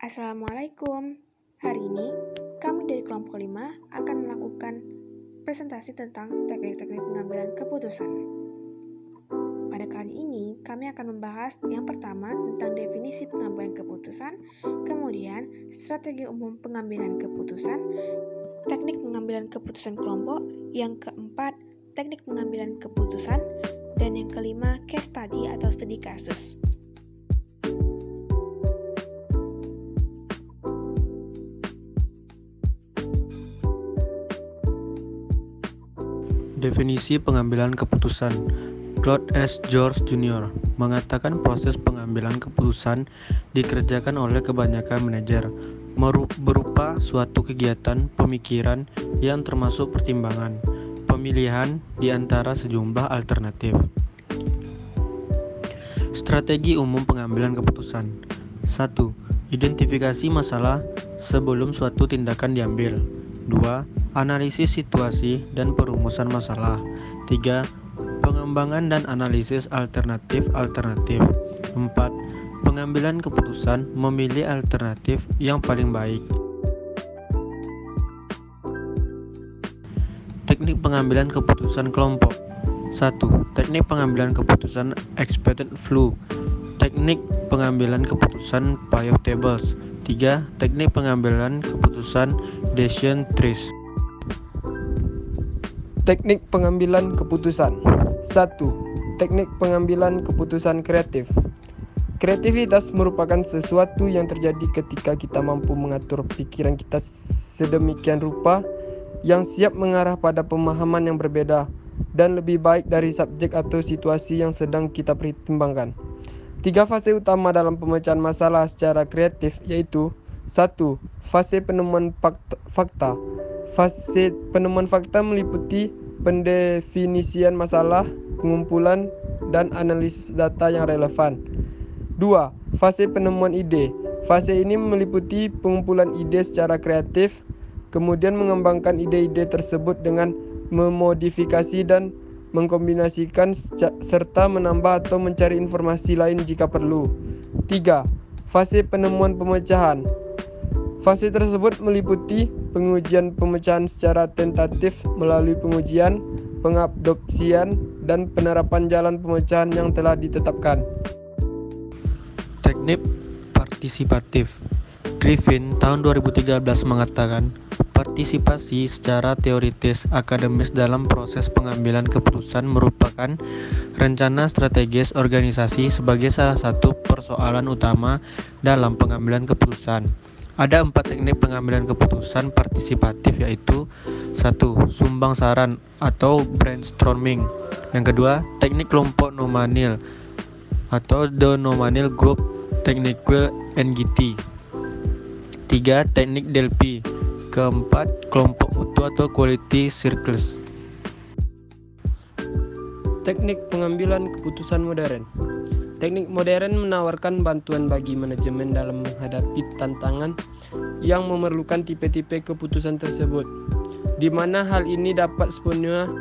Assalamualaikum. Hari ini, kami dari kelompok 5 akan melakukan presentasi tentang teknik-teknik pengambilan keputusan. Pada kali ini, kami akan membahas yang pertama tentang definisi pengambilan keputusan, kemudian strategi umum pengambilan keputusan, teknik pengambilan keputusan kelompok, yang keempat, teknik pengambilan keputusan, dan yang kelima, case study atau studi kasus. Definisi pengambilan keputusan. Claude S. George Jr. mengatakan proses pengambilan keputusan dikerjakan oleh kebanyakan manajer, berupa suatu kegiatan pemikiran yang termasuk pertimbangan, pemilihan di antara sejumlah alternatif. Strategi umum pengambilan keputusan. 1. Identifikasi masalah sebelum suatu tindakan diambil. 2. Analisis situasi dan perumusan masalah. 3. Pengembangan dan analisis alternatif-alternatif. 4. Pengambilan keputusan memilih alternatif yang paling baik. Teknik pengambilan keputusan kelompok. 1. Teknik pengambilan keputusan expected flow. Teknik pengambilan keputusan Piouf tables. 3. Teknik pengambilan keputusan decision trees. Teknik pengambilan keputusan. 1. Teknik pengambilan keputusan kreatif. Kreativitas merupakan sesuatu yang terjadi ketika kita mampu mengatur pikiran kita sedemikian rupa yang siap mengarah pada pemahaman yang berbeda dan lebih baik dari subjek atau situasi yang sedang kita pertimbangkan. 3 fase utama dalam pemecahan masalah secara kreatif yaitu 1. Fase penemuan fakta. Fase penemuan fakta meliputi pendefinisian masalah, pengumpulan, dan analisis data yang relevan. 2. Fase penemuan ide. Fase ini meliputi pengumpulan ide secara kreatif, kemudian mengembangkan ide-ide tersebut dengan memodifikasi dan mengkombinasikan serta menambah atau mencari informasi lain jika perlu. 3. Fase penemuan pemecahan. Fase tersebut meliputi pengujian pemecahan secara tentatif melalui pengujian, pengadopsian, dan penerapan jalan pemecahan yang telah ditetapkan. Teknik partisipatif. Griffin tahun 2013 mengatakan, partisipasi secara teoritis akademis dalam proses pengambilan keputusan merupakan rencana strategis organisasi sebagai salah satu persoalan utama dalam pengambilan keputusan. Ada 4 teknik pengambilan keputusan partisipatif yaitu 1. Sumbang saran atau brainstorming. Yang kedua, teknik kelompok nominal atau the nominal group technique NGT. 3. Teknik Delphi. Keempat, kelompok mutu atau quality circles. Teknik pengambilan keputusan modern. Teknik modern menawarkan bantuan bagi manajemen dalam menghadapi tantangan yang memerlukan tipe-tipe keputusan tersebut, di mana hal ini dapat sepenuhnya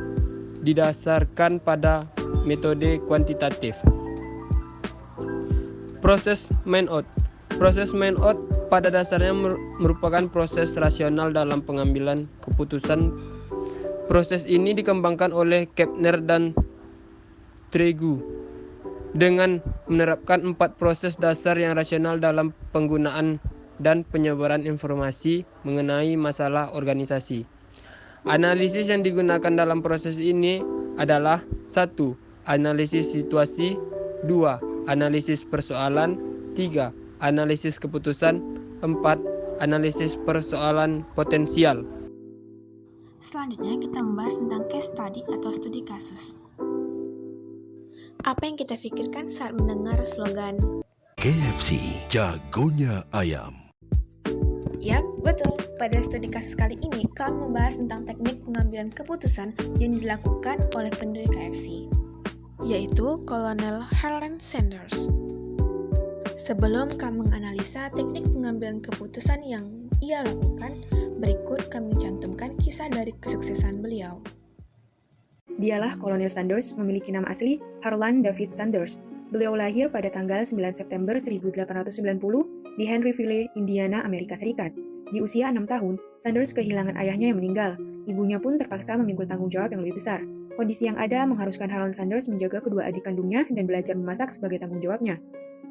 didasarkan pada metode kuantitatif. Proses man-out. Proses man-out pada dasarnya merupakan proses rasional dalam pengambilan keputusan. Proses ini dikembangkan oleh Kapner dan Tregu dengan menerapkan 4 proses dasar yang rasional dalam penggunaan dan penyebaran informasi mengenai masalah organisasi. Analisis yang digunakan dalam proses ini adalah 1. Analisis situasi, 2. Analisis persoalan, 3. Analisis keputusan, 4. Analisis persoalan potensial. Selanjutnya kita membahas tentang case study atau studi kasus. Apa yang kita pikirkan saat mendengar slogan KFC, jagonya ayam? Yap, betul. Pada studi kasus kali ini, kami membahas tentang teknik pengambilan keputusan yang dilakukan oleh pendiri KFC, yaitu Kolonel Harlan Sanders. Sebelum kami menganalisa teknik pengambilan keputusan yang ia lakukan, berikut kami cantumkan kisah dari kesuksesan beliau. Dialah Kolonel Sanders, memiliki nama asli Harlan David Sanders. Beliau lahir pada tanggal 9 September 1890 di Henryville, Indiana, Amerika Serikat. Di usia 6 tahun, Sanders kehilangan ayahnya yang meninggal. Ibunya pun terpaksa memikul tanggung jawab yang lebih besar. Kondisi yang ada mengharuskan Harlan Sanders menjaga kedua adik kandungnya dan belajar memasak sebagai tanggung jawabnya.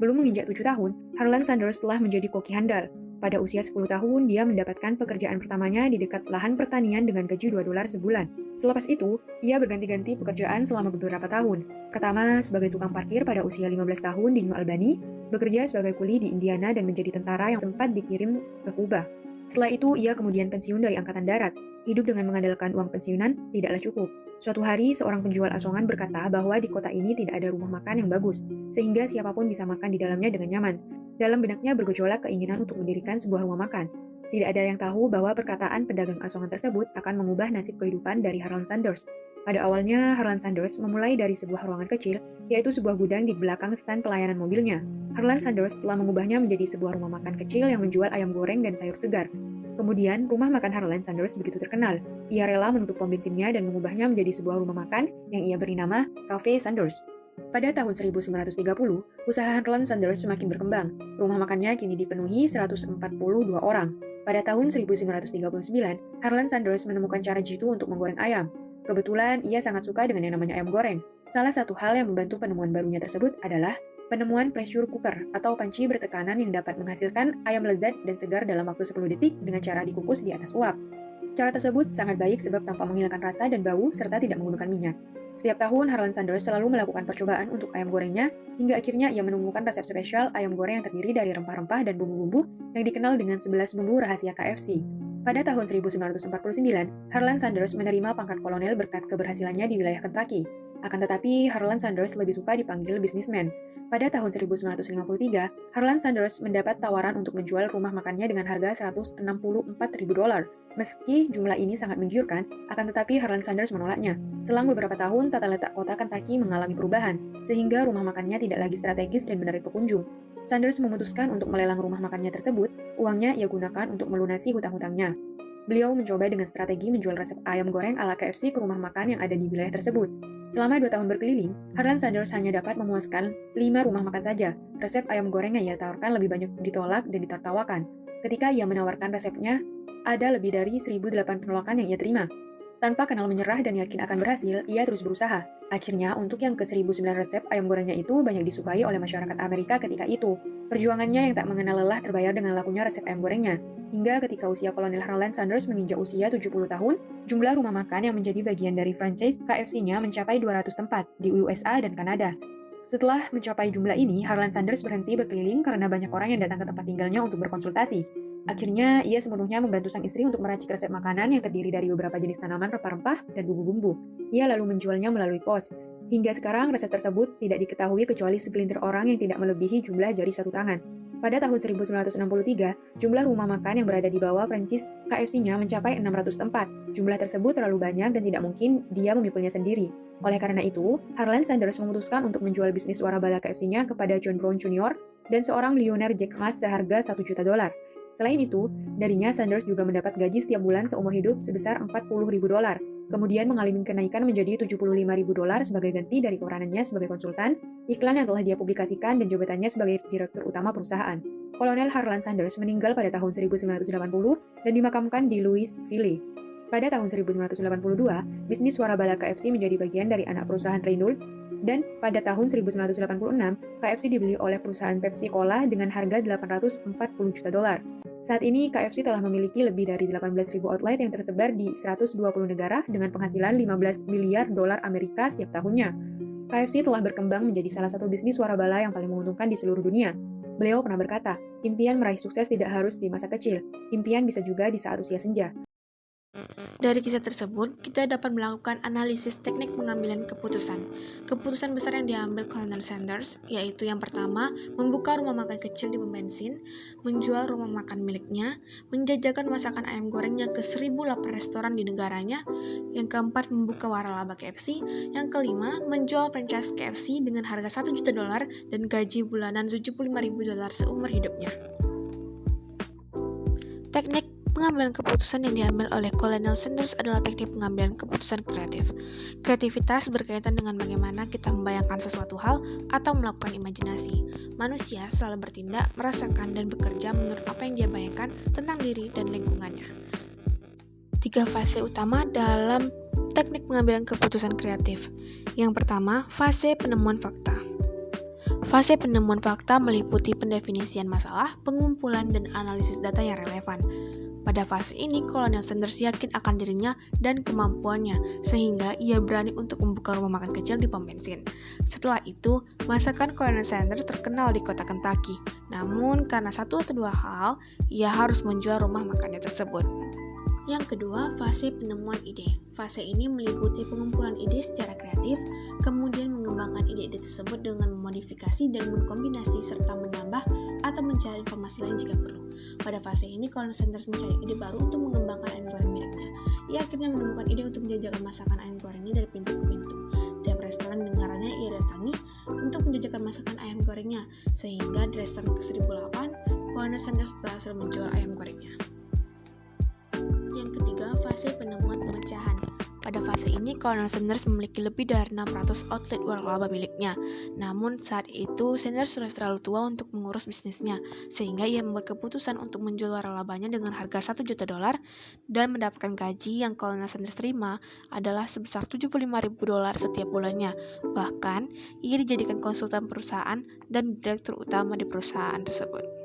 Belum menginjak 7 tahun, Harlan Sanders telah menjadi koki handal. Pada usia 10 tahun, dia mendapatkan pekerjaan pertamanya di dekat lahan pertanian dengan gaji $2 sebulan. Selepas itu, ia berganti-ganti pekerjaan selama beberapa tahun. Pertama, sebagai tukang parkir pada usia 15 tahun di New Albany, bekerja sebagai kuli di Indiana dan menjadi tentara yang sempat dikirim ke Kuba. Setelah itu, ia kemudian pensiun dari Angkatan Darat. Hidup dengan mengandalkan uang pensiunan tidaklah cukup. Suatu hari, seorang penjual asongan berkata bahwa di kota ini tidak ada rumah makan yang bagus, sehingga siapapun bisa makan di dalamnya dengan nyaman. Dalam benaknya bergejolak keinginan untuk mendirikan sebuah rumah makan. Tidak ada yang tahu bahwa perkataan pedagang asongan tersebut akan mengubah nasib kehidupan dari Harlan Sanders. Pada awalnya, Harlan Sanders memulai dari sebuah ruangan kecil, yaitu sebuah gudang di belakang stan pelayanan mobilnya. Harlan Sanders telah mengubahnya menjadi sebuah rumah makan kecil yang menjual ayam goreng dan sayur segar. Kemudian, rumah makan Harlan Sanders begitu terkenal. Ia rela menutup pom bensinnya dan mengubahnya menjadi sebuah rumah makan yang ia beri nama Cafe Sanders. Pada tahun 1930, usaha Harlan Sanders semakin berkembang. Rumah makannya kini dipenuhi 142 orang. Pada tahun 1939, Harlan Sanders menemukan cara jitu untuk menggoreng ayam. Kebetulan, ia sangat suka dengan yang namanya ayam goreng. Salah satu hal yang membantu penemuan barunya tersebut adalah penemuan pressure cooker atau panci bertekanan yang dapat menghasilkan ayam lezat dan segar dalam waktu 10 detik dengan cara dikukus di atas uap. Cara tersebut sangat baik sebab tanpa menghilangkan rasa dan bau serta tidak menggunakan minyak. Setiap tahun, Harlan Sanders selalu melakukan percobaan untuk ayam gorengnya, hingga akhirnya ia menemukan resep spesial ayam goreng yang terdiri dari rempah-rempah dan bumbu-bumbu yang dikenal dengan 11 bumbu rahasia KFC. Pada tahun 1949, Harlan Sanders menerima pangkat kolonel berkat keberhasilannya di wilayah Kentucky. Akan tetapi, Harlan Sanders lebih suka dipanggil bisnismen. Pada tahun 1953, Harlan Sanders mendapat tawaran untuk menjual rumah makannya dengan harga $164.000. Meski jumlah ini sangat menggiurkan, akan tetapi Harlan Sanders menolaknya. Selang beberapa tahun, tata letak kota Kentucky mengalami perubahan, sehingga rumah makannya tidak lagi strategis dan menarik pengunjung. Sanders memutuskan untuk melelang rumah makannya tersebut, uangnya ia gunakan untuk melunasi hutang-hutangnya. Beliau mencoba dengan strategi menjual resep ayam goreng ala KFC ke rumah makan yang ada di wilayah tersebut. Selama 2 tahun berkeliling, Harlan Sanders hanya dapat memuaskan 5 rumah makan saja. Resep ayam goreng yang ia tawarkan lebih banyak ditolak dan ditertawakan. Ketika ia menawarkan resepnya, ada lebih dari 1.008 penolakan yang ia terima. Tanpa kenal menyerah dan yakin akan berhasil, ia terus berusaha. Akhirnya, untuk yang ke-1.009 resep ayam gorengnya itu banyak disukai oleh masyarakat Amerika ketika itu. Perjuangannya yang tak mengenal lelah terbayar dengan lakunya resep ayam gorengnya. Hingga ketika usia kolonel Harlan Sanders menginjak usia 70 tahun, jumlah rumah makan yang menjadi bagian dari franchise KFC-nya mencapai 200 tempat di USA dan Kanada. Setelah mencapai jumlah ini, Harlan Sanders berhenti berkeliling karena banyak orang yang datang ke tempat tinggalnya untuk berkonsultasi. Akhirnya, ia sepenuhnya membantu sang istri untuk meracik resep makanan yang terdiri dari beberapa jenis tanaman rempah-rempah dan bumbu-bumbu. Ia lalu menjualnya melalui pos. Hingga sekarang, resep tersebut tidak diketahui kecuali segelintir orang yang tidak melebihi jumlah jari satu tangan. Pada tahun 1963, jumlah rumah makan yang berada di bawah franchise KFC-nya mencapai 600 tempat. Jumlah tersebut terlalu banyak dan tidak mungkin dia memikulnya sendiri. Oleh karena itu, Harlan Sanders memutuskan untuk menjual bisnis warabala KFC-nya kepada John Brown Jr. dan seorang milioner Jack Ma seharga $1 juta. Selain itu, darinya Sanders juga mendapat gaji setiap bulan seumur hidup sebesar $40.000. Kemudian mengalami kenaikan menjadi $75.000 sebagai ganti dari peranannya sebagai konsultan, iklan yang telah dia publikasikan dan jabatannya sebagai direktur utama perusahaan. Kolonel Harlan Sanders meninggal pada tahun 1980 dan dimakamkan di Louisville. Pada tahun 1982, bisnis warabala KFC menjadi bagian dari anak perusahaan Reynolds, dan pada tahun 1986, KFC dibeli oleh perusahaan Pepsi Cola dengan harga $840 juta. Saat ini, KFC telah memiliki lebih dari 18.000 outlet yang tersebar di 120 negara dengan penghasilan $15 miliar Amerika setiap tahunnya. KFC telah berkembang menjadi salah satu bisnis warabala yang paling menguntungkan di seluruh dunia. Beliau pernah berkata, impian meraih sukses tidak harus di masa kecil, impian bisa juga di saat usia senja. Dari kisah tersebut, kita dapat melakukan analisis teknik pengambilan keputusan. Keputusan besar yang diambil Colonel Sanders, yaitu yang pertama, membuka rumah makan kecil di pom bensin, menjual rumah makan miliknya, menjajakan masakan ayam gorengnya ke 1.008 restoran di negaranya, yang keempat, membuka waralaba KFC, yang kelima, menjual franchise KFC dengan harga $1 juta dan gaji bulanan $75.000 seumur hidupnya. Teknik pengambilan keputusan yang diambil oleh Colonel Sanders adalah teknik pengambilan keputusan kreatif. Kreativitas berkaitan dengan bagaimana kita membayangkan sesuatu hal atau melakukan imajinasi. Manusia selalu bertindak, merasakan, dan bekerja menurut apa yang dia bayangkan tentang diri dan lingkungannya. 3 fase utama dalam teknik pengambilan keputusan kreatif. Yang pertama, fase penemuan fakta. Fase penemuan fakta meliputi pendefinisian masalah, pengumpulan, dan analisis data yang relevan. Pada fase ini, Colonel Sanders yakin akan dirinya dan kemampuannya, sehingga ia berani untuk membuka rumah makan kecil di pom bensin. Setelah itu, masakan Colonel Sanders terkenal di kota Kentucky. Namun, karena satu atau dua hal, ia harus menjual rumah makannya tersebut. Yang kedua, fase penemuan ide. Fase ini meliputi pengumpulan ide secara kreatif, kemudian mengembangkan ide-ide tersebut dengan memodifikasi dan mengkombinasi serta menambah atau mencari informasi lain jika perlu. Pada fase ini, Colonel Sanders mencari ide baru untuk mengembangkan ayam goreng miliknya. Ia akhirnya menemukan ide untuk menjajakan masakan ayam gorengnya dari pintu ke pintu. Tiap restoran dengarannya ia datangi untuk menjajakan masakan ayam gorengnya, sehingga di restoran ke-1008, Colonel Sanders berhasil menjual ayam gorengnya. Yang ketiga, fase penemuan pemecahan. Pada fase ini, Colonel Sanders memiliki lebih dari 600 outlet waralaba miliknya. Namun, saat itu, Sanders sudah terlalu tua untuk mengurus bisnisnya, sehingga ia membuat keputusan untuk menjual waralabanya dengan harga $1 juta dan mendapatkan gaji yang Colonel Sanders terima adalah sebesar $75.000 setiap bulannya. Bahkan, ia dijadikan konsultan perusahaan dan direktur utama di perusahaan tersebut.